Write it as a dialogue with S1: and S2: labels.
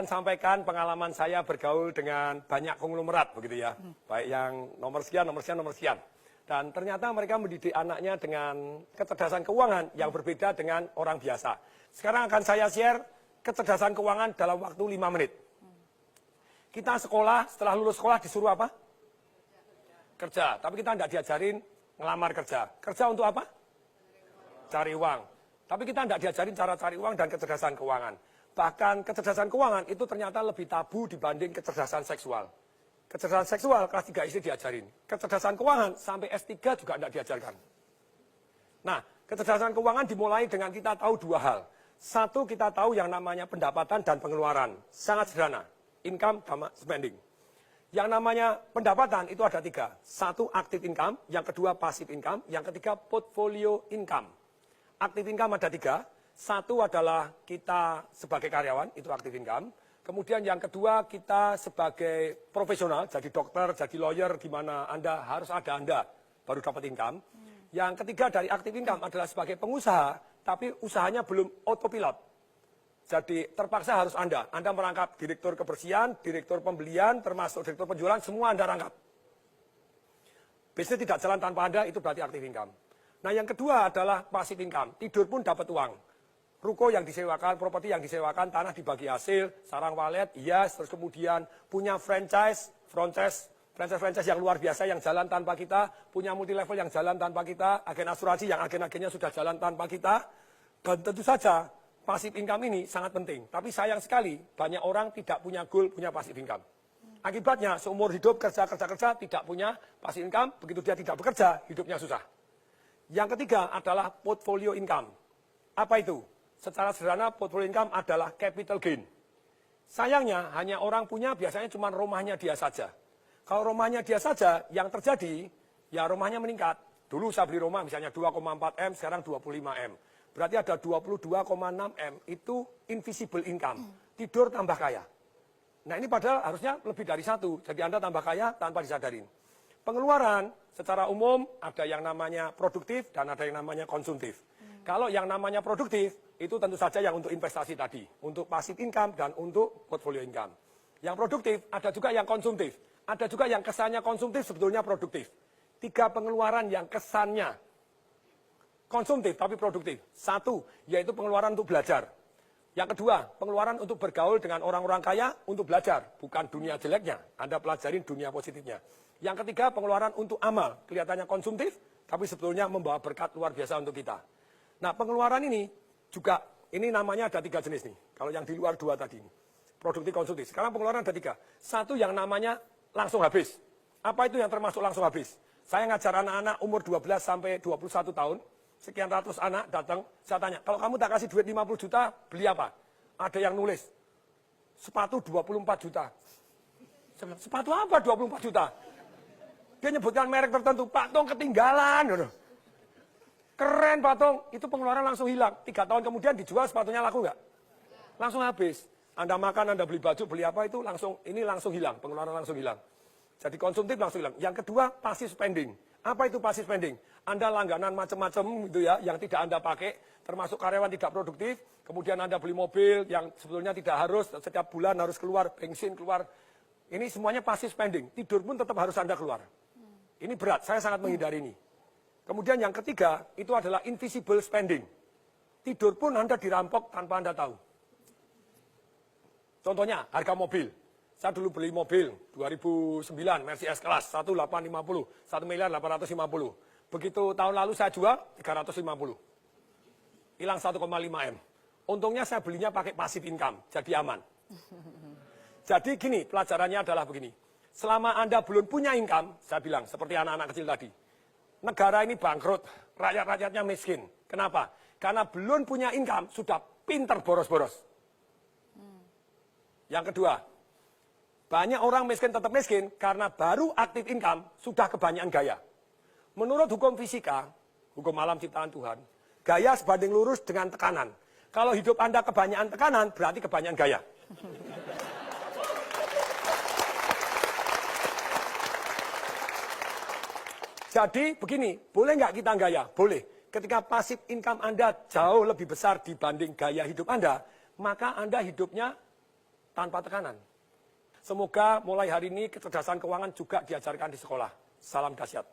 S1: Sampaikan pengalaman saya bergaul dengan banyak konglomerat begitu ya, baik yang nomor sekian, nomor sekian, nomor sekian. Dan ternyata mereka mendidik anaknya dengan kecerdasan keuangan yang berbeda dengan orang biasa. Sekarang akan saya share kecerdasan keuangan dalam waktu 5 menit. Kita sekolah, setelah lulus sekolah disuruh apa? Kerja, tapi kita tidak diajarin ngelamar kerja. Kerja untuk apa? Cari uang. Tapi kita tidak diajarin cara cari uang dan kecerdasan keuangan. Bahkan kecerdasan keuangan itu ternyata lebih tabu dibanding kecerdasan seksual. Kecerdasan seksual kelas 3 SD diajarin. Kecerdasan keuangan sampai S3 juga tidak diajarkan. Nah, kecerdasan keuangan dimulai dengan kita tahu dua hal. Satu, kita tahu yang namanya pendapatan dan pengeluaran. Sangat sederhana. Income sama spending. Yang namanya pendapatan itu ada 3. Satu, active income. Yang kedua, passive income. Yang ketiga, portfolio income. Active income ada 3. Satu adalah kita sebagai karyawan, itu active income. Kemudian yang kedua, kita sebagai profesional, jadi dokter, jadi lawyer, di mana Anda harus ada Anda, baru dapat income. Yang ketiga dari active income adalah sebagai pengusaha, tapi usahanya belum autopilot. Jadi terpaksa harus Anda merangkap direktur kebersihan, direktur pembelian, termasuk direktur penjualan, semua Anda rangkap. Bisnis tidak jalan tanpa Anda, itu berarti active income. Nah yang kedua adalah passive income, tidur pun dapat uang. Ruko yang disewakan, properti yang disewakan, tanah dibagi hasil, sarang walet, yes, terus kemudian punya franchise yang luar biasa yang jalan tanpa kita, punya multi level yang jalan tanpa kita, agen asuransi yang agen-agennya sudah jalan tanpa kita, dan tentu saja passive income ini sangat penting. Tapi sayang sekali banyak orang tidak punya goal, punya passive income. Akibatnya seumur hidup kerja tidak punya passive income, begitu dia tidak bekerja, hidupnya susah. Yang ketiga adalah portfolio income. Apa itu? Secara sederhana, portfolio income adalah capital gain. Sayangnya, hanya orang punya biasanya cuma rumahnya dia saja. Kalau rumahnya dia saja, yang terjadi, ya rumahnya meningkat. Dulu saya beli rumah misalnya 2,4 M, sekarang 25 M. Berarti ada 22,6 M, itu invisible income. Tidur tambah kaya. Nah ini padahal harusnya lebih dari 1, jadi Anda tambah kaya tanpa disadarin. Pengeluaran secara umum ada yang namanya produktif dan ada yang namanya konsumtif. Kalau yang namanya produktif, itu tentu saja yang untuk investasi tadi, untuk passive income dan untuk portfolio income. Yang produktif, ada juga yang konsumtif. Ada juga yang kesannya konsumtif, sebetulnya produktif. 3 pengeluaran yang kesannya konsumtif tapi produktif. 1, yaitu pengeluaran untuk belajar. Yang kedua, pengeluaran untuk bergaul dengan orang-orang kaya untuk belajar. Bukan dunia jeleknya, Anda pelajarin dunia positifnya. Yang ketiga, pengeluaran untuk amal. Kelihatannya konsumtif, tapi sebetulnya membawa berkat luar biasa untuk kita. Nah, pengeluaran ini juga, ini namanya ada 3 jenis nih. Kalau yang di luar 2 tadi, produktif, konsumtif. Sekarang pengeluaran ada 3. 1 yang namanya langsung habis. Apa itu yang termasuk langsung habis? Saya ngajar anak-anak umur 12 sampai 21 tahun, sekian ratus anak datang, saya tanya, kalau kamu tak kasih duit 50 juta, beli apa? Ada yang nulis, sepatu 24 juta. Saya bilang, sepatu apa 24 juta? Dia nyebutkan merek tertentu, Pak Tong ketinggalan. Keren Pak Tong, itu pengeluaran langsung hilang. 3 tahun kemudian dijual sepatunya laku nggak? Langsung habis. Anda makan, Anda beli baju, beli apa itu ini langsung hilang, pengeluaran langsung hilang. Jadi konsumtif langsung hilang. Yang kedua, passive spending. Apa itu passive spending? Anda langganan macam-macam gitu ya, yang tidak Anda pakai, termasuk karyawan tidak produktif, kemudian Anda beli mobil yang sebetulnya tidak harus, setiap bulan harus keluar, bensin keluar. Ini semuanya passive spending. Tidur pun tetap harus Anda keluar. Ini berat, saya sangat menghindari ini. Kemudian yang ketiga, itu adalah invisible spending. Tidur pun Anda dirampok tanpa Anda tahu. Contohnya, harga mobil. Saya dulu beli mobil 2009, Mercedes S-Class, 1850, 1.850.000. Begitu tahun lalu saya jual, 350. Hilang 1,5 M. Untungnya saya belinya pakai passive income, jadi aman. Jadi gini, pelajarannya adalah begini. Selama Anda belum punya income, saya bilang, seperti anak-anak kecil tadi, negara ini bangkrut, rakyat-rakyatnya miskin. Kenapa? Karena belum punya income, sudah pinter boros-boros. Yang kedua, banyak orang miskin tetap miskin karena baru aktif income, sudah kebanyakan gaya. Menurut hukum fisika, hukum alam ciptaan Tuhan, gaya sebanding lurus dengan tekanan. Kalau hidup Anda kebanyakan tekanan, berarti kebanyakan gaya. Jadi begini, boleh nggak kita gaya? Boleh. Ketika passive income Anda jauh lebih besar dibanding gaya hidup Anda, maka Anda hidupnya tanpa tekanan. Semoga mulai hari ini kecerdasan keuangan juga diajarkan di sekolah. Salam dahsyat.